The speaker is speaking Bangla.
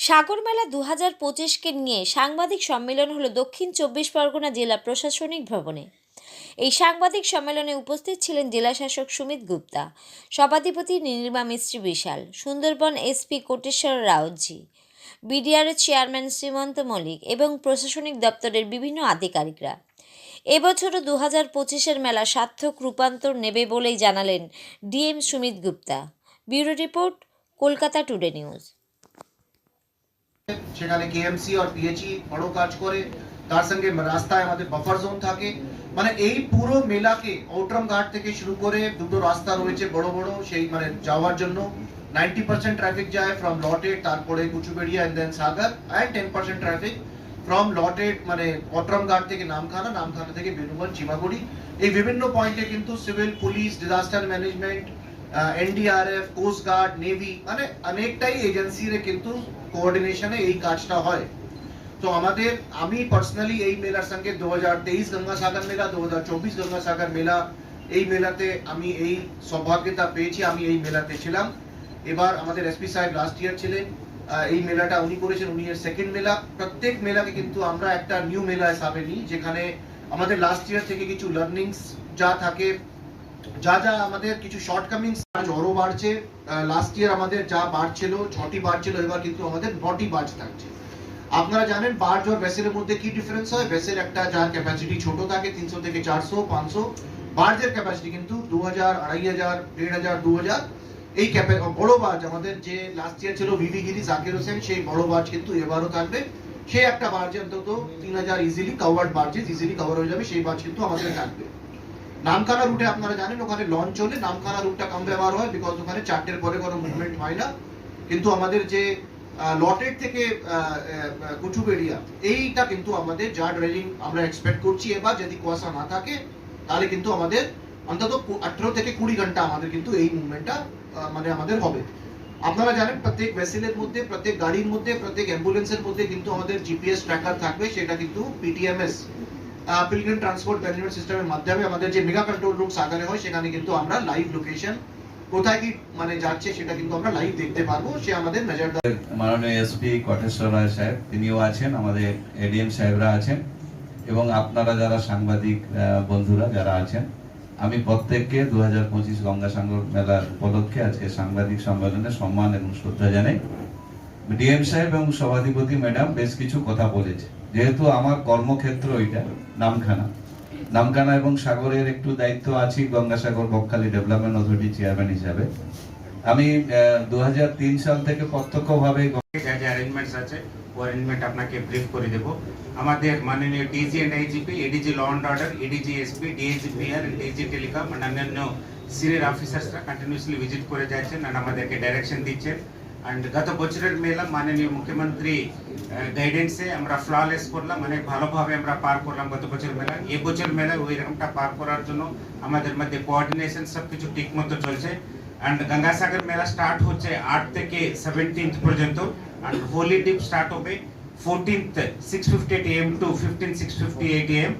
সাগর মেলা 2025কে নিয়ে সাংবাদিক সম্মেলন হলো দক্ষিণ চব্বিশ পরগনা জেলা প্রশাসনিক ভবনে। এই সাংবাদিক সম্মেলনে উপস্থিত ছিলেন জেলাশাসক সুমিত গুপ্তা, সভাধিপতি নীলিমা মিস্ত্রি বিশাল, সুন্দরবন এসপি কোটেশ্বর রাওজি, বিডিআরএর চেয়ারম্যান শ্রীমন্ত মল্লিক এবং প্রশাসনিক দপ্তরের বিভিন্ন আধিকারিকরা। এবছরও 2025-এর মেলা সার্থক রূপান্তর নেবে বলেই জানালেন DM Sumit Gupta. Bureau report, Kolkata today news. সেখানে কেএমসি আর পিএইচই বড় কাজ করে, তার সঙ্গে রাস্তায় আমাদের বাফার জোন থাকে। মানে এই পুরো মেলাকে আউটরাম ঘাট থেকে শুরু করে দুটো রাস্তা রয়েছে বড় বড়, সেই মানে যাওয়ার জন্য 90% ট্রাফিক যায় ফ্রম লটেড, তারপরে Kochuberia and then Sagar, and 10% traffic from Lot Eight মানে আউটরাম ঘাট থেকে নামখানা, নামখানা থেকে বেনুগঞ্জ চিমাগুড়ি। এই বিভিন্ন পয়েন্টে কিন্তু civil, police, disaster management, NDRF, coast guard, navy মানে অনেকটাই এজেন্সির কিন্তু কোঅর্ডিনেশনে এই কাজটা হয়। তো আমাদের আমি পার্সোনালি এই মেলার সঙ্গে 2023 গঙ্গাসাগর মেলা, 2024 গঙ্গাসাগর মেলা, এই মেলাতে আমি এই সৌভাগ্যতা পেয়েছি, আমি এই মেলাতে ছিলাম। এবার আমাদের এসপি সাহেব লাস্ট ইয়ার ছিলেন, এই মেলাটা উনি করেছেন, উনি এর সেকেন্ড মেলা। প্রত্যেক মেলাকে কিন্তু আমরা একটা নিউ মেলা হিসাবে নিই, যেখানে আমাদের লাস্ট ইয়ার থেকে কিছু লার্নিংস যা থাকে, যা যা আমাদের কিছু শর্টকামিংস আরো বাড়ছে। লাস্ট ইয়ার আমাদের যা বার ছিল 6টি বার ছিল, এবার কিন্তু আমাদের 9টি বার্জ থাকছে। আপনারা জানেন বার্জ আর ভেসেলের মধ্যে কি ডিফারেন্স হয়। ভেসেল একটা যার ক্যাপাসিটি ছোট থাকে 300 থেকে 400 500, বার্জের ক্যাপাসিটি কিন্তু 2000 2500 1500 2000। এই বড় বার্জ আমাদের যে লাস্ট ইয়ার ছিল ভিভি গিরি জাকির হোসেন, সেই বড় বার্জ কিন্তু এবারও থাকবে। সেই একটা বার্জে অন্তত 3000 easily covered Burgess easily cover হয়ে যাবে, সেই বার্জ কিন্তু আমাদের থাকবে। নামখানা রুটে আপনারা জানেন ওখানে লঞ্চ চলে, নামখানা রুটটা কম ব্যবহার হয় বিকজ ওখানে 4টের পরে কোনো মুভমেন্ট হয় না। কিন্তু আমাদের যে লটেড থেকে কুচুবেড়িয়া, এইটা কিন্তু আমাদের যা ড্রেজিং আমরা এক্সপেক্ট করছি এবার, যদি কুয়াশা না থাকে তাহলে কিন্তু আমাদের অন্তত 18 থেকে 20 ঘন্টা আমাদের কিন্তু এই মুভমেন্টটা মানে আমাদের হবে। আপনারা জানেন প্রত্যেক ভেসেলের মধ্যে, প্রত্যেক গাড়ির মধ্যে, প্রত্যেক অ্যাম্বুলেন্সের মধ্যে কিন্তু আমাদের জিপিএস ট্র্যাকার থাকবে। সেটা কিন্তু পিটিএমএস, পিলগ্রিম ট্রান্সপোর্ট ম্যানেজমেন্ট সিস্টেমের মাধ্যমে আমাদের যে মেগা কন্ট্রোল রুম সাগরে হয়, সেখানে কিন্তু আমরা লাইভ লোকেশন কোথায় কি মানে যাচ্ছে সেটা কিন্তু আমরা লাইভ দেখতে পারবো। সে আমাদের নজরদারি। মাননীয় এসপি কোটেশ্বর রায় সাহেব তিনিও আছেন, আমাদের এডিএম সাহেবরা আছেন এবং আপনারা যারা সাংবাদিক বন্ধুরা যারা আছেন, আমি প্রত্যেককে 2025 গঙ্গাসাগর মেলার উপলক্ষে আজকে সাংবাদিক সম্মেলনে সম্মান এবং শ্রদ্ধা জানাই। ডিএম সাহেব এবং সভাধিপতি ম্যাডাম বেশ কিছু কথা বলেছে। যেহেতু আমার কর্মক্ষেত্র এটা নামখানা এবং সাগরের একটু দায়িত্ব আছে Gangasagar Bakkhali development authority chairman হিসাবে। আমি 2003 সাল থেকে প্রত্যক্ষভাবে যা যা অ্যারেঞ্জমেন্টস আছে ও অ্যারেঞ্জমেন্ট আপনাকে ব্রিফ করে দেব। আমাদের মাননীয় DG and IGP, ADG law and order, ADG SP, DAGPR, DG telecom আর অন্যান্য সিনিয়র অফিসার্সরা কন্টিনিউসলি ভিজিট করে যাচ্ছেন আর আমাদেরকে ডাইরেকশন দিচ্ছেন। অ্যান্ড গত বছরের মেলা মাননীয় মুখ্যমন্ত্রী গাইডেন্সে আমরা ফ্ললেস করলাম, অনেক ভালোভাবে আমরা পার করলাম গত বছর মেলা। এবছর মেলা ওই রকমটা পার করার জন্য আমাদের মধ্যে কোঅর্ডিনেশন সবকিছু ঠিক মতো চলছে। অ্যান্ড গঙ্গাসাগর মেলা স্টার্ট হচ্ছে 8 থেকে 17 পর্যন্ত, অ্যান্ড হোলি ডিপ স্টার্ট হবে 14th 6:58 AM to 15 6:58 AM।